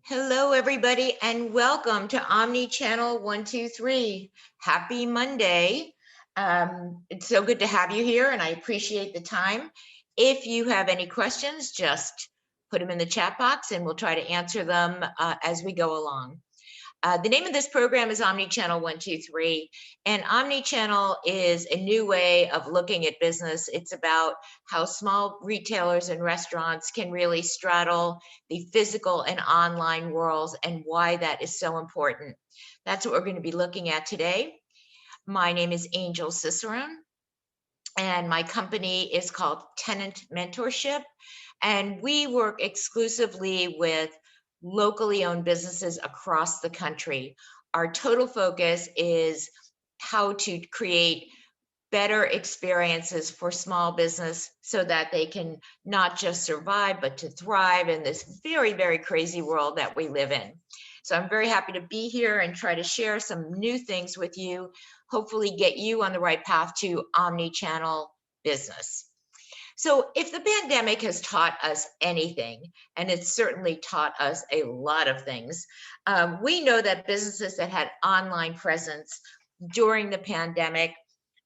Hello, everybody, and welcome to omnichannel 123. Happy Monday. It's so good to have you here, and I appreciate the time. If you have any questions, just put them in the chat box, and we'll try to answer them as we go along. The name of this program is Omnichannel 123, and Omnichannel is a new way of looking at business. It's about how small retailers and restaurants can really straddle the physical and online worlds and why that is so important. That's what we're going to be looking at today. My name is Angel Cicerone, and my company is called Tenant Mentorship, and we work exclusively with locally owned businesses across the country. Our total focus is how to create better experiences for small business so that they can not just survive, but to thrive in this very, very crazy world that we live in. So I'm very happy to be here and try to share some new things with you, hopefully get you on the right path to omni-channel business. So if the pandemic has taught us anything, and it's certainly taught us a lot of things, we know that businesses that had online presence during the pandemic,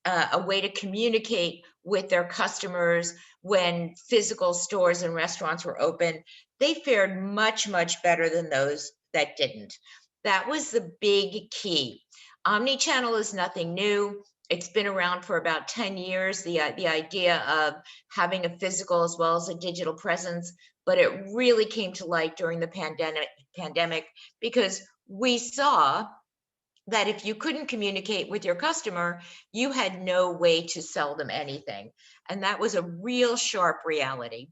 a way to communicate with their customers when physical stores and restaurants were open, they fared much, much better than those that didn't. That was the big key. Omnichannel is nothing new. It's been around for about 10 years, the idea of having a physical as well as a digital presence, but it really came to light during the pandemic because we saw that if you couldn't communicate with your customer, you had no way to sell them anything. And that was a real sharp reality.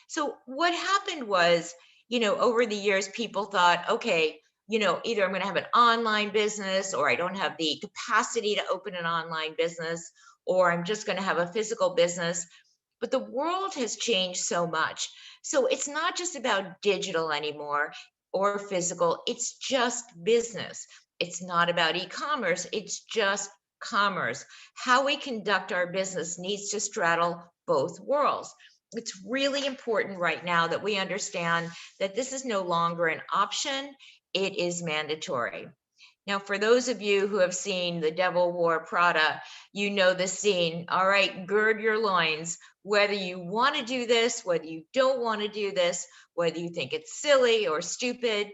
So what happened was, over the years, people thought, okay, either I'm going to have an online business or I don't have the capacity to open an online business, or I'm just going to have a physical business. But the world has changed so much. So it's not just about digital anymore or physical, it's just business. It's not about e-commerce, it's just commerce. How we conduct our business needs to straddle both worlds. It's really important right now that we understand that this is no longer an option, it is mandatory. Now, for those of you who have seen The Devil Wore Prada, you know the scene. All right, gird your loins. Whether you want to do this, whether you don't want to do this, whether you think it's silly or stupid,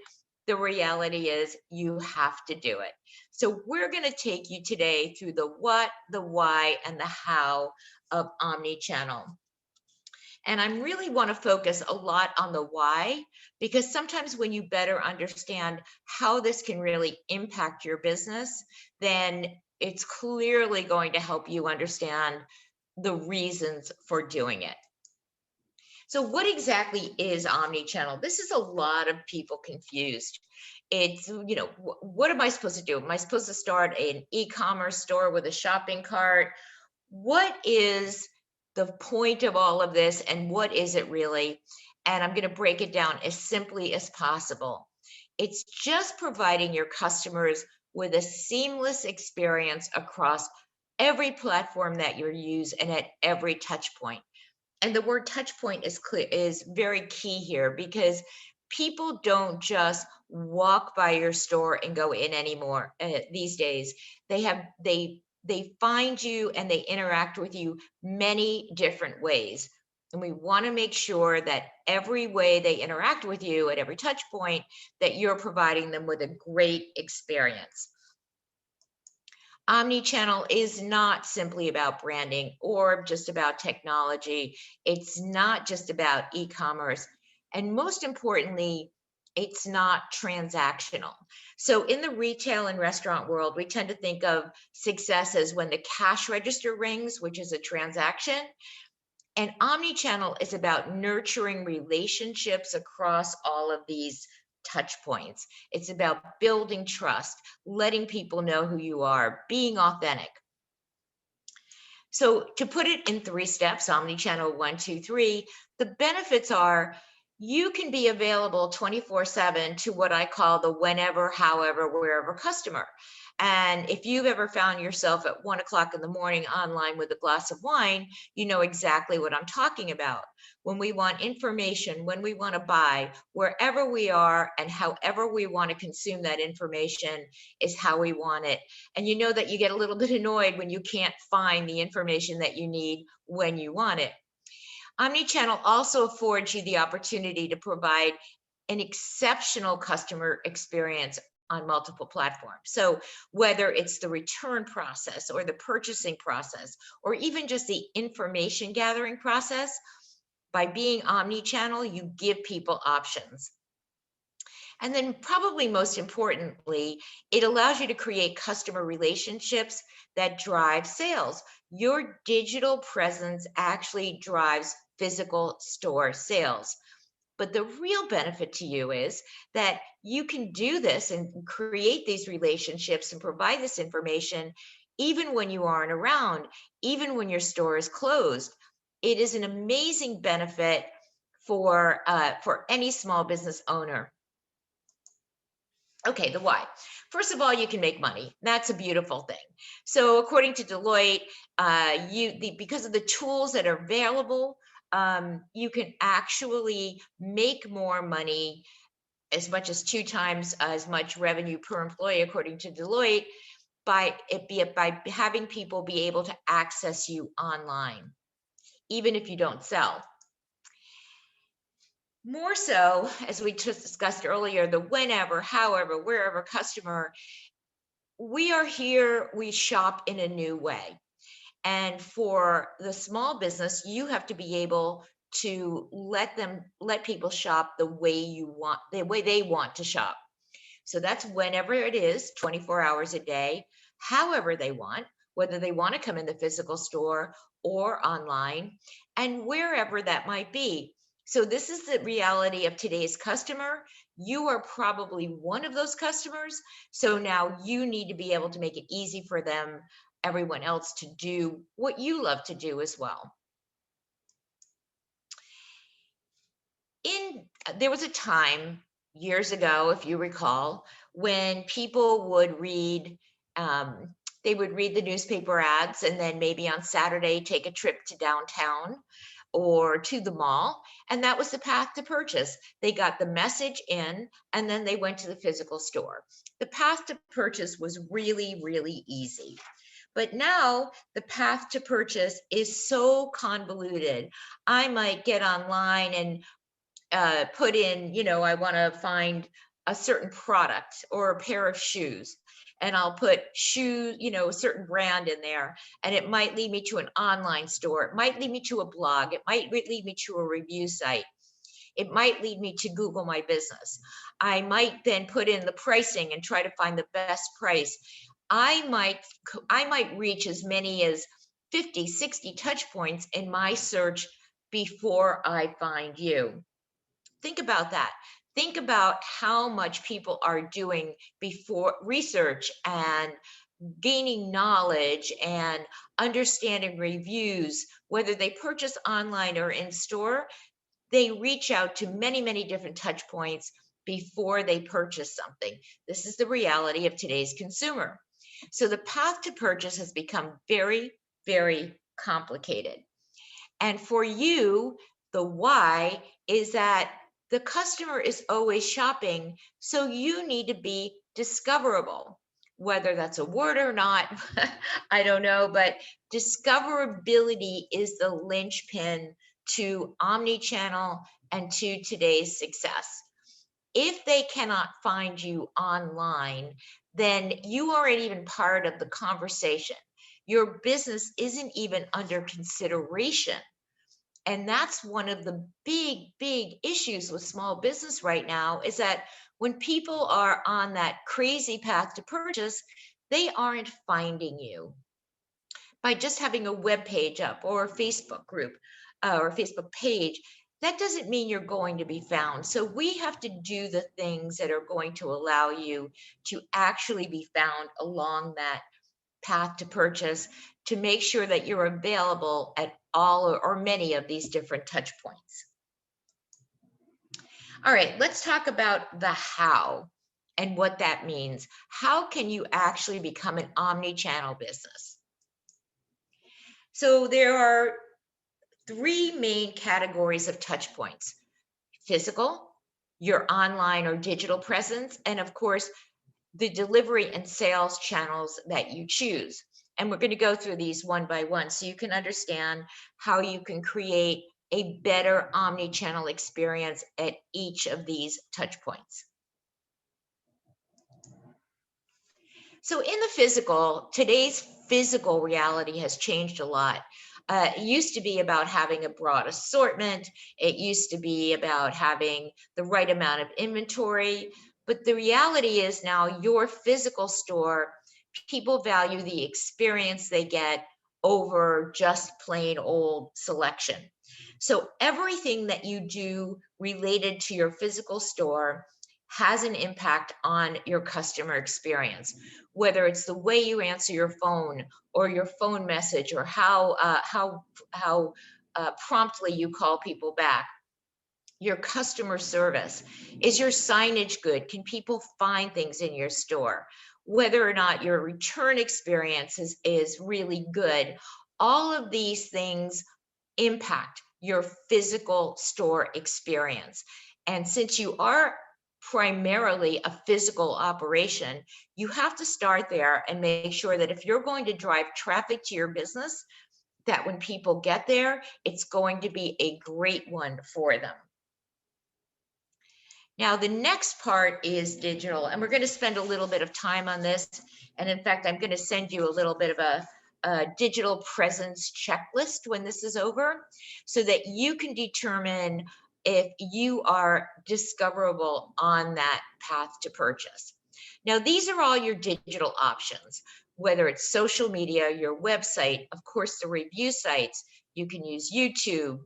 the reality is you have to do it. So we're going to take you today through the what, the why, and the how of omnichannel. And I really want to focus a lot on the why, because sometimes when you better understand how this can really impact your business, then it's clearly going to help you understand the reasons for doing it. So what exactly is omnichannel? This is a lot of people confused. It's, what am I supposed to do? Am I supposed to start an e-commerce store with a shopping cart? What is the point of all of this and what is it really? And I'm going to break it down as simply as possible. It's just providing your customers with a seamless experience across every platform that you use and at every touch point. And the word touch point is very key here because people don't just walk by your store and go in anymore these days. They find you and they interact with you many different ways. And we want to make sure that every way they interact with you at every touch point, that you're providing them with a great experience. Omnichannel is not simply about branding or just about technology. It's not just about e-commerce. And most importantly, it's not transactional. So in the retail and restaurant world, we tend to think of success as when the cash register rings, which is a transaction. And omnichannel is about nurturing relationships across all of these touch points. It's about building trust, letting people know who you are, being authentic. So to put it in 3 steps, omnichannel 1, 2, 3, the benefits are you can be available 24/7 to what I call the whenever, however, wherever customer. And if you've ever found yourself at 1 o'clock in the morning online with a glass of wine, you know exactly what I'm talking about. When we want information, when we want to buy, wherever we are and however we want to consume that information is how we want it. And you know that you get a little bit annoyed when you can't find the information that you need when you want it. Omnichannel also affords you the opportunity to provide an exceptional customer experience on multiple platforms. So whether it's the return process or the purchasing process, or even just the information gathering process, by being omni-channel, you give people options. And then probably most importantly, it allows you to create customer relationships that drive sales. Your digital presence actually drives physical store sales. But the real benefit to you is that you can do this and create these relationships and provide this information even when you aren't around, even when your store is closed. It is an amazing benefit for any small business owner. Okay, the why. First of all, you can make money. That's a beautiful thing. So, according to Deloitte, because of the tools that are available, you can actually make more money, as much as 2 times as much revenue per employee, according to Deloitte, by having people be able to access you online, even if you don't sell. More so, as we just discussed earlier, the whenever, however, wherever customer, we are here, we shop in a new way. And for the small business, you have to be able to let people shop the way you want, the way they want to shop. So that's whenever it is, 24 hours a day, however they want, whether they want to come in the physical store or online, and wherever that might be. So this is the reality of today's customer. You are probably one of those customers. So now you need to be able to make it easy for them, everyone else, to do what you love to do as well. There was a time years ago, if you recall, when people would read, um, they would read the newspaper ads and then maybe on Saturday take a trip to downtown or to the mall, and that was the path to purchase. They got the message in and then they went to the physical store. The path to purchase was really, really easy. But now the path to purchase is so convoluted. I might get online and put in, I want to find a certain product or a pair of shoes. And I'll put shoes, a certain brand in there. And it might lead me to an online store. It might lead me to a blog. It might lead me to a review site. It might lead me to Google My Business. I might then put in the pricing and try to find the best price. I might reach as many as 50, 60 touch points in my search before I find you. Think about that. Think about how much people are doing before research and gaining knowledge and understanding reviews, whether they purchase online or in store. They reach out to many, many different touch points before they purchase something. This is the reality of today's consumer. So the path to purchase has become very, very complicated. And for you, the why is that the customer is always shopping, so you need to be discoverable. Whether that's a word or not, I don't know, but discoverability is the linchpin to omnichannel and to today's success. If they cannot find you online, then you aren't even part of the conversation. Your business isn't even under consideration. And that's one of the big, big issues with small business right now, is that when people are on that crazy path to purchase, they aren't finding you. By just having a web page up or a Facebook group or a Facebook page, that doesn't mean you're going to be found. So we have to do the things that are going to allow you to actually be found along that path to purchase, to make sure that you're available at all or many of these different touch points. All right, let's talk about the how. and what that means. How can you actually become an omni-channel business? So there are three main categories of touch points: physical, your online or digital presence, and of course, the delivery and sales channels that you choose. And we're going to go through these one by one so you can understand how you can create a better omni-channel experience at each of these touch points. So in the physical, today's physical reality has changed a lot. It used to be about having a broad assortment. It used to be about having the right amount of inventory. But the reality is now your physical store, people value the experience they get over just plain old selection. So everything that you do related to your physical store has an impact on your customer experience, whether it's the way you answer your phone or your phone message, or how promptly you call people back. Your customer service. Is your signage good? Can people find things in your store? Whether or not your return experience is really good. All of these things impact your physical store experience. And since you are primarily a physical operation, you have to start there and make sure that if you're going to drive traffic to your business, that when people get there, it's going to be a great one for them. Now, the next part is digital, and we're going to spend a little bit of time on this. And in fact, I'm going to send you a little bit of a digital presence checklist when this is over, so that you can determine if you are discoverable on that path to purchase. Now, these are all your digital options, whether it's social media, your website, of course, the review sites. You can use YouTube,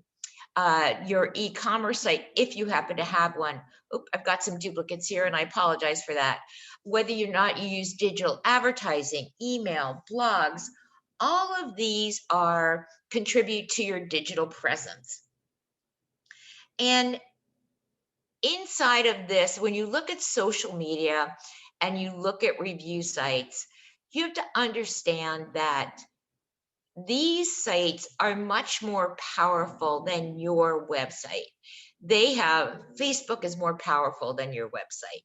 your e-commerce site if you happen to have one. Oop, I've got some duplicates here and I apologize for that. Whether or not you use digital advertising, email, blogs, all of these are contribute to your digital presence. And inside of this, when you look at social media and you look at review sites, you have to understand that these sites are much more powerful than your website. Facebook is more powerful than your website.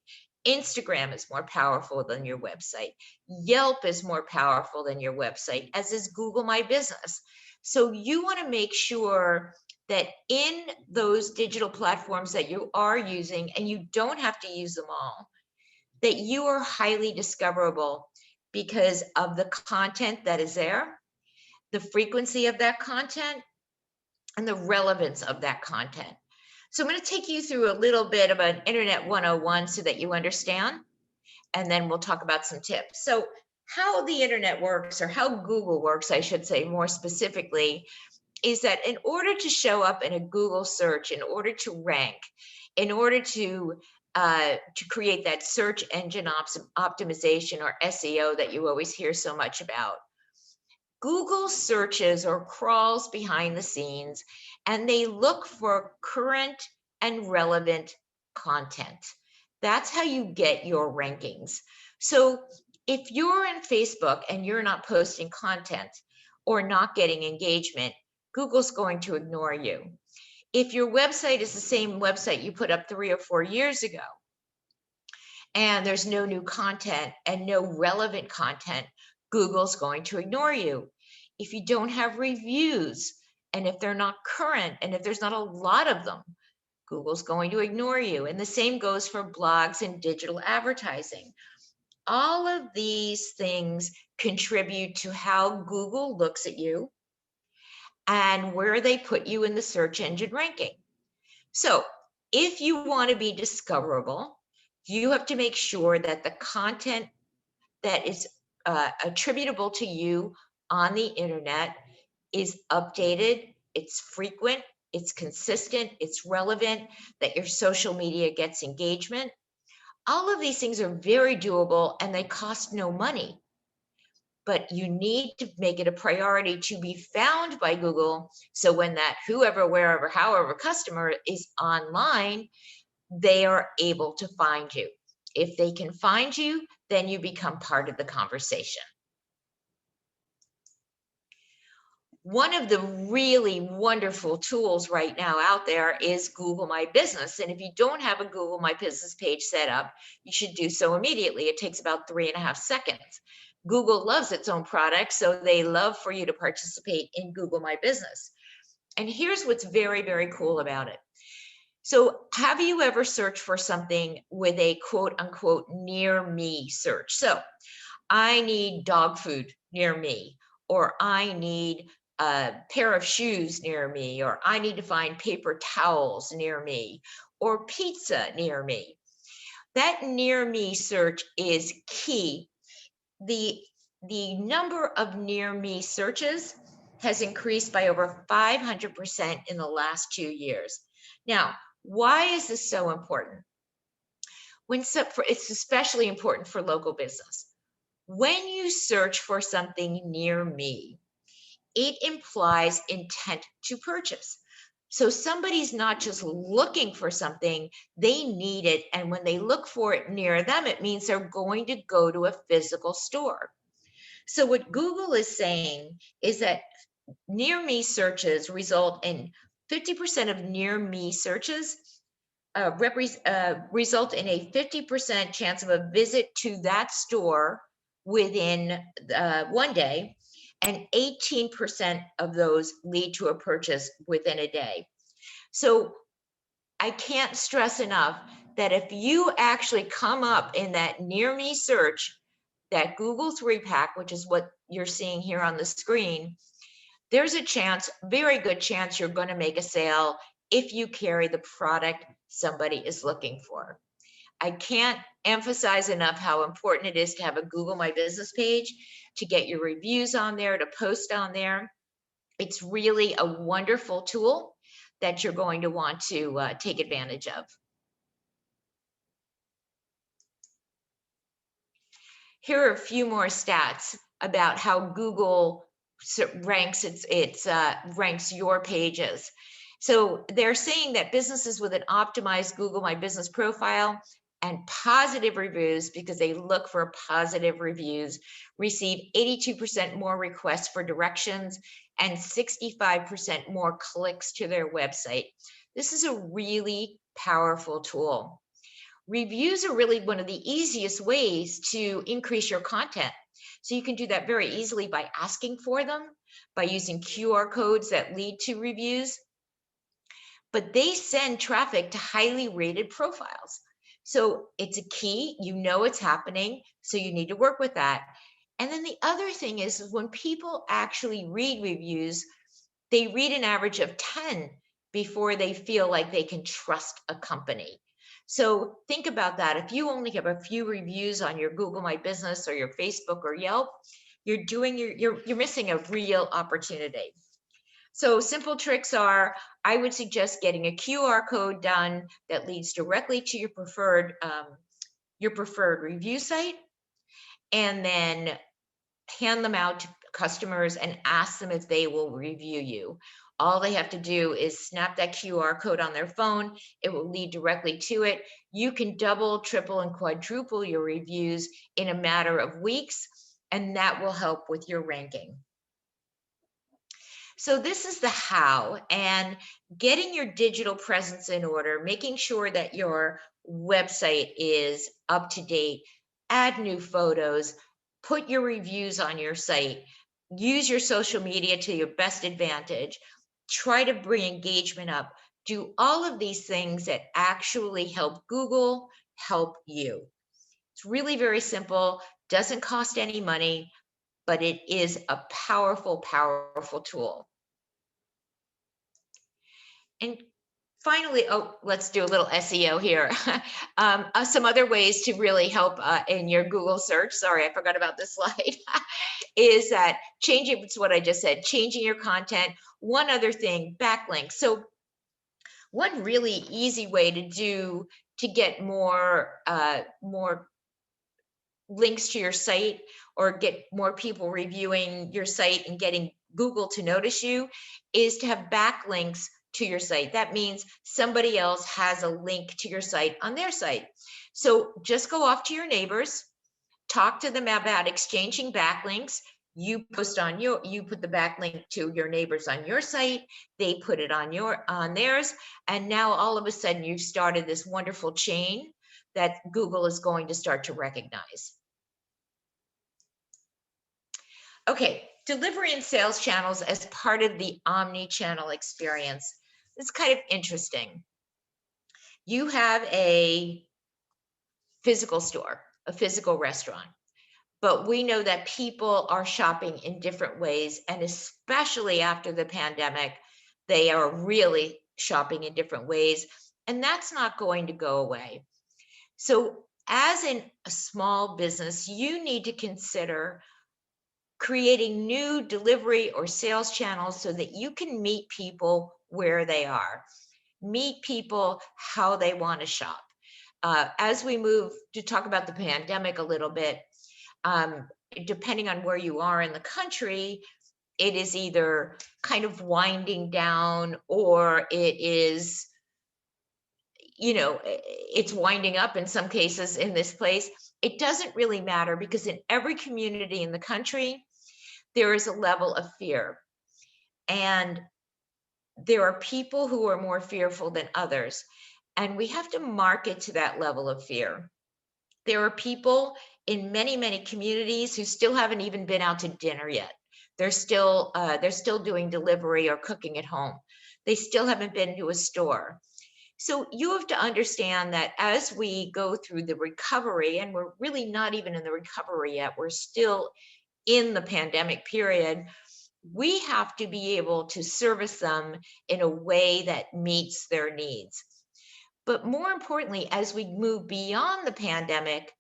Instagram is more powerful than your website. Yelp is more powerful than your website, as is Google My Business. So you want to make sure that in those digital platforms that you are using, and you don't have to use them all, that you are highly discoverable because of the content that is there, the frequency of that content, and the relevance of that content. So I'm going to take you through a little bit of an Internet 101 so that you understand, and then we'll talk about some tips. So how the internet works, or how Google works, I should say more specifically, is that in order to show up in a Google search, in order to rank, in order to create that search engine optimization, or SEO, that you always hear so much about, Google searches or crawls behind the scenes, and they look for current and relevant content. That's how you get your rankings. So if you're in Facebook and you're not posting content or not getting engagement, Google's going to ignore you. If your website is the same website you put up 3 or 4 years ago, and there's no new content and no relevant content, Google's going to ignore you. If you don't have reviews, and if they're not current, and if there's not a lot of them, Google's going to ignore you. And the same goes for blogs and digital advertising. All of these things contribute to how Google looks at you and where they put you in the search engine ranking. So if you want to be discoverable, you have to make sure that the content that is attributable to you on the internet is updated, it's frequent, it's consistent, it's relevant, that your social media gets engagement. All of these things are very doable and they cost no money. But you need to make it a priority to be found by Google. So when that whoever, wherever, however customer is online, they are able to find you. If they can find you, then you become part of the conversation. One of the really wonderful tools right now out there is Google My Business. And if you don't have a Google My Business page set up, you should do so immediately. It takes about 3.5 seconds. Google loves its own product, so they love for you to participate in Google My Business. And here's what's very, very cool about it. So, have you ever searched for something with a quote unquote near me search? So, I need dog food near me, or I need a pair of shoes near me, or I need to find paper towels near me, or pizza near me. That near me search is key. The number of near me searches has increased by over 500% in the last 2 years. Now, why is this so important? It's especially important for local business. When you search for something near me, it implies intent to purchase. So somebody's not just looking for something, they need it. And when they look for it near them, it means they're going to go to a physical store. So what Google is saying is that near me searches result in 50% of near me searches result in a 50% chance of a visit to that store within one day, and 18% of those lead to a purchase within a day. So I can't stress enough that if you actually come up in that near me search, that Google 3-pack, which is what you're seeing here on the screen, there's a chance, very good chance, you're going to make a sale if you carry the product somebody is looking for. I can't emphasize enough how important it is to have a Google My Business page, to get your reviews on there, to post on there. It's really a wonderful tool that you're going to want to take advantage of. Here are a few more stats about how Google ranks ranks your pages. So they're saying that businesses with an optimized Google My Business profile and positive reviews, because they look for positive reviews, receive 82% more requests for directions and 65% more clicks to their website. This is a really powerful tool. Reviews are really one of the easiest ways to increase your content. So you can do that very easily by asking for them, by using QR codes that lead to reviews. But they send traffic to highly rated profiles. So it's a key, you know it's happening, so you need to work with that. And then the other thing is when people actually read reviews, they read an average of 10 before they feel like they can trust a company. So think about that. If you only have a few reviews on your Google My Business or your Facebook or Yelp, you're missing a real opportunity. So simple tricks are, I would suggest getting a QR code done that leads directly to your preferred review site, and then hand them out to customers and ask them if they will review you. All they have to do is snap that QR code on their phone. It will lead directly to it. You can double, triple, and quadruple your reviews in a matter of weeks, and that will help with your ranking. So this is the how, and getting your digital presence in order, making sure that your website is up to date, add new photos, put your reviews on your site, use your social media to your best advantage, try to bring engagement up, do all of these things that actually help Google help you. It's really very simple, doesn't cost any money, but it is a powerful, powerful tool. And finally, oh, let's do a little SEO here. Some other ways to really help in your Google search, sorry, I forgot about this slide, is that changing, it's what I just said, changing your content. One other thing, backlinks. So one really easy way to get more links to your site, or get more people reviewing your site and getting Google to notice you, is to have backlinks to your site. That means somebody else has a link to your site on their site. So just go off to your neighbors, talk to them about exchanging backlinks. You post on you put the backlink to your neighbors on your site, they put it on theirs, and now all of a sudden you've started this wonderful chain that Google is going to start to recognize. Okay, delivery and sales channels as part of the omni-channel experience. It's kind of interesting. You have a physical store, a physical restaurant, but we know that people are shopping in different ways, and especially after the pandemic, they are really shopping in different ways, and that's not going to go away. So as in a small business, you need to consider creating new delivery or sales channels so that you can meet people where they are, meet people how they want to shop. As we move to talk about the pandemic a little bit, um, depending on where you are in the country, it is either kind of winding down or it is, it's winding up in some cases in this place. It doesn't really matter because in every community in the country, there is a level of fear. And there are people who are more fearful than others. And we have to market to that level of fear. There are people in many, many communities who still haven't even been out to dinner yet. They're still doing delivery or cooking at home. They still haven't been to a store. So you have to understand that as we go through the recovery, and we're really not even in the recovery yet, we're still in the pandemic period, we have to be able to service them in a way that meets their needs. But more importantly, as we move beyond the pandemic,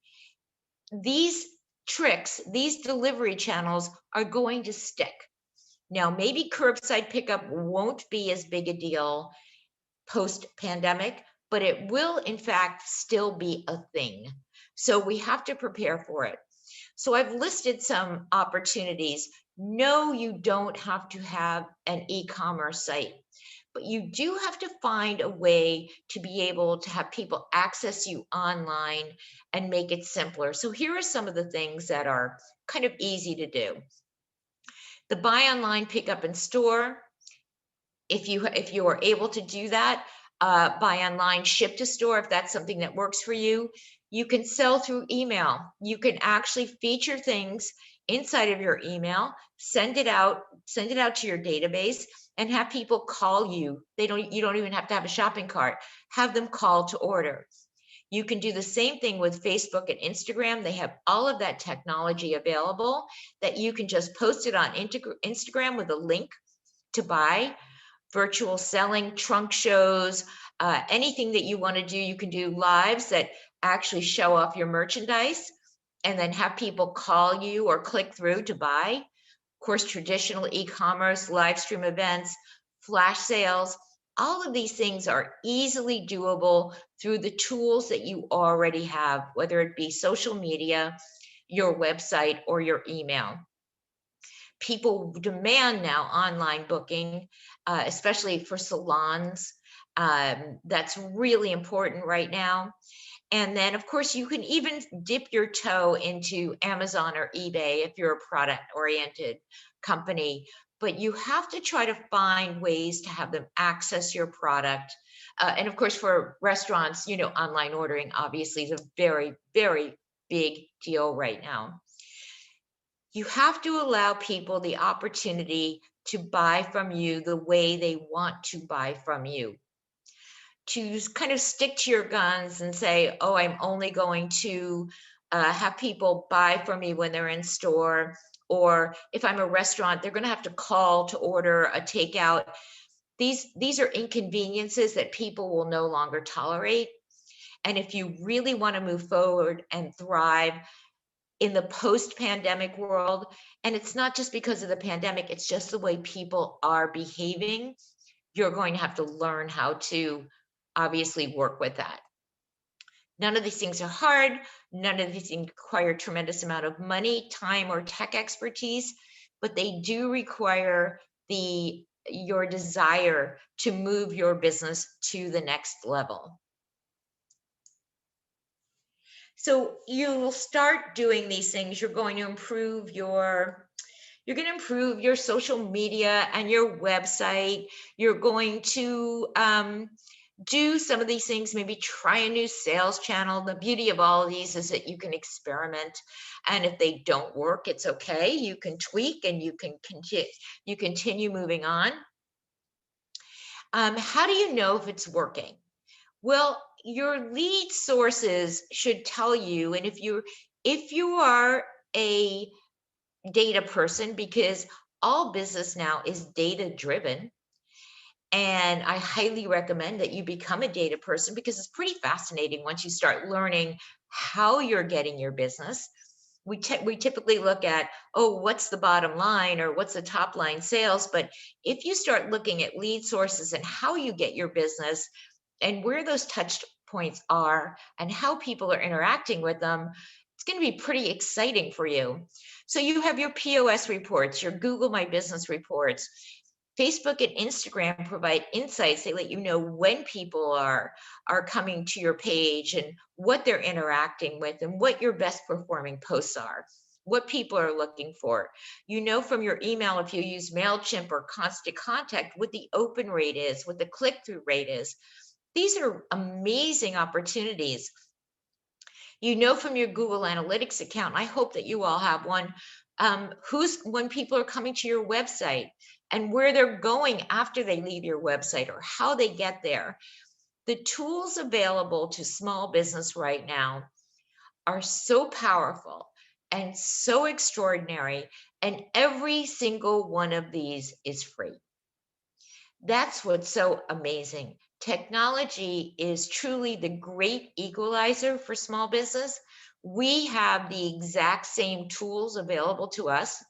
these tricks, these delivery channels are going to stick. Now, maybe curbside pickup won't be as big a deal post-pandemic, but it will in fact still be a thing. So we have to prepare for it. So I've listed some opportunities. No, you don't have to have an e-commerce site, but you do have to find a way to be able to have people access you online and make it simpler. So here are some of the things that are kind of easy to do. The buy online, pick up in store. If you are able to do that, buy online, ship to store, if that's something that works for you. You can sell through email. You can actually feature things inside of your email, send it out to your database, and have people call you. You don't even have to have a shopping cart. Have them call to order. You can do the same thing with Facebook and Instagram. They have all of that technology available that you can just post it on Instagram with a link to buy. Virtual selling, trunk shows, anything that you want to do. You can do lives that actually show off your merchandise and then have people call you or click through to buy. Of course, traditional e-commerce, live stream events, flash sales, all of these things are easily doable through the tools that you already have, whether it be social media, your website, or your email. People demand now online booking, especially for salons. That's really important right now. And then, of course, you can even dip your toe into Amazon or eBay if you're a product-oriented company. But you have to try to find ways to have them access your product. And of course, for restaurants, online ordering obviously is a very, very big deal right now. You have to allow people the opportunity to buy from you the way they want to buy from you. To kind of stick to your guns and say, oh, I'm only going to have people buy from me when they're in store, or if I'm a restaurant, they're going to have to call to order a takeout. These are inconveniences that people will no longer tolerate. And if you really want to move forward and thrive in the post-pandemic world, and it's not just because of the pandemic, it's just the way people are behaving, you're going to have to learn how to obviously work with that. None of these things are hard. None of these things require a tremendous amount of money, time, or tech expertise, but they do require the your desire to move your business to the next level. So you will start doing these things. You're going to improve your social media and your website. You're going to do some of these things, maybe try a new sales channel. The beauty of all of these is that you can experiment. And if they don't work, it's okay. You can tweak and you continue moving on. How do you know if it's working? Well, your lead sources should tell you, and if you are a data person, because all business now is data driven, and I highly recommend that you become a data person, because it's pretty fascinating once you start learning how you're getting your business. We typically look at, oh, what's the bottom line or what's the top line sales? But if you start looking at lead sources and how you get your business and where those touch points are and how people are interacting with them, it's going to be pretty exciting for you. So you have your POS reports, your Google My Business reports. Facebook and Instagram provide insights. They let you know when people are coming to your page and what they're interacting with and what your best performing posts are, what people are looking for. You know from your email, if you use MailChimp or Constant Contact, what the open rate is, what the click-through rate is. These are amazing opportunities. You know from your Google Analytics account, I hope that you all have one, when people are coming to your website and where they're going after they leave your website or how they get there. The tools available to small business right now are so powerful and so extraordinary, and every single one of these is free. That's what's so amazing. Technology is truly the great equalizer for small business. We have the exact same tools available to us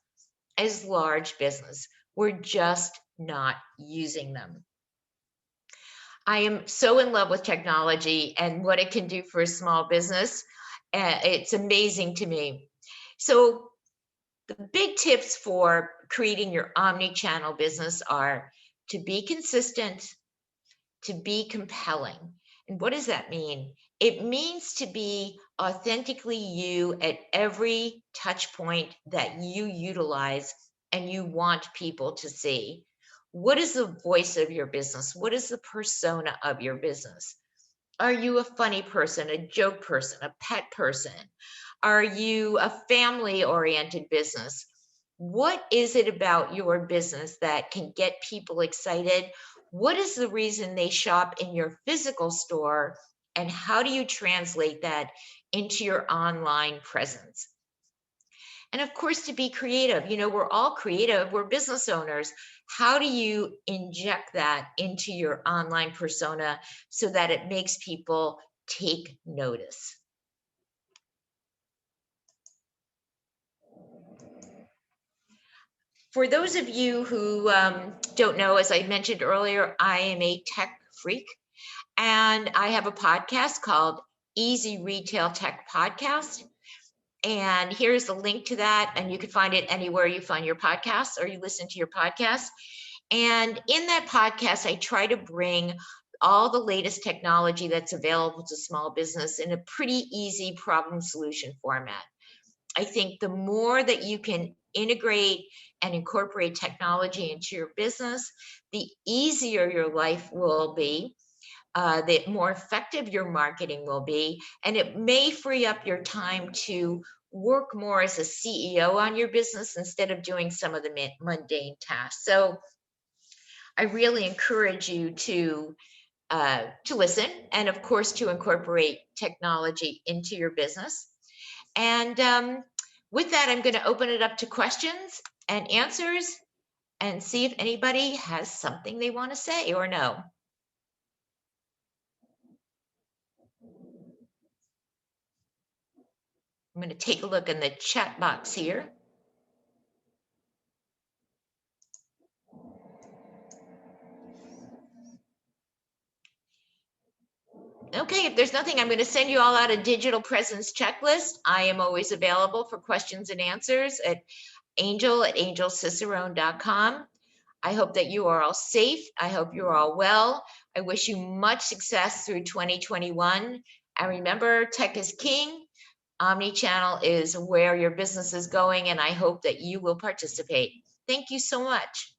as large business. We're just not using them. I am so in love with technology and what it can do for a small business. It's amazing to me. So the big tips for creating your omni-channel business are to be consistent, to be compelling. And what does that mean? It means to be authentically you at every touch point that you utilize and you want people to see. What is the voice of your business? What is the persona of your business? Are you a funny person, a joke person, a pet person? Are you a family oriented business? What is it about your business that can get people excited? What is the reason they shop in your physical store? And how do you translate that into your online presence? And of course, to be creative. We're all creative, we're business owners. How do you inject that into your online persona so that it makes people take notice? For those of you who don't know, as I mentioned earlier, I am a tech freak, and I have a podcast called Easy Retail Tech Podcast. And here's the link to that. And you can find it anywhere you find your podcasts or you listen to your podcasts. And in that podcast, I try to bring all the latest technology that's available to small business in a pretty easy problem solution format. I think the more that you can integrate and incorporate technology into your business, the easier your life will be, the more effective your marketing will be, and it may free up your time to work more as a CEO on your business instead of doing some of the mundane tasks. So I really encourage you to listen, and of course to incorporate technology into your business. And with that, I'm going to open it up to questions and answers and see if anybody has something they want to say or no. I'm going to take a look in the chat box here. Okay, if there's nothing, I'm going to send you all out a digital presence checklist. I am always available for questions and answers at angelcicerone.com. I hope that you are all safe. I hope you're all well. I wish you much success through 2021. And remember, tech is king. Omnichannel is where your business is going, and I hope that you will participate. Thank you so much.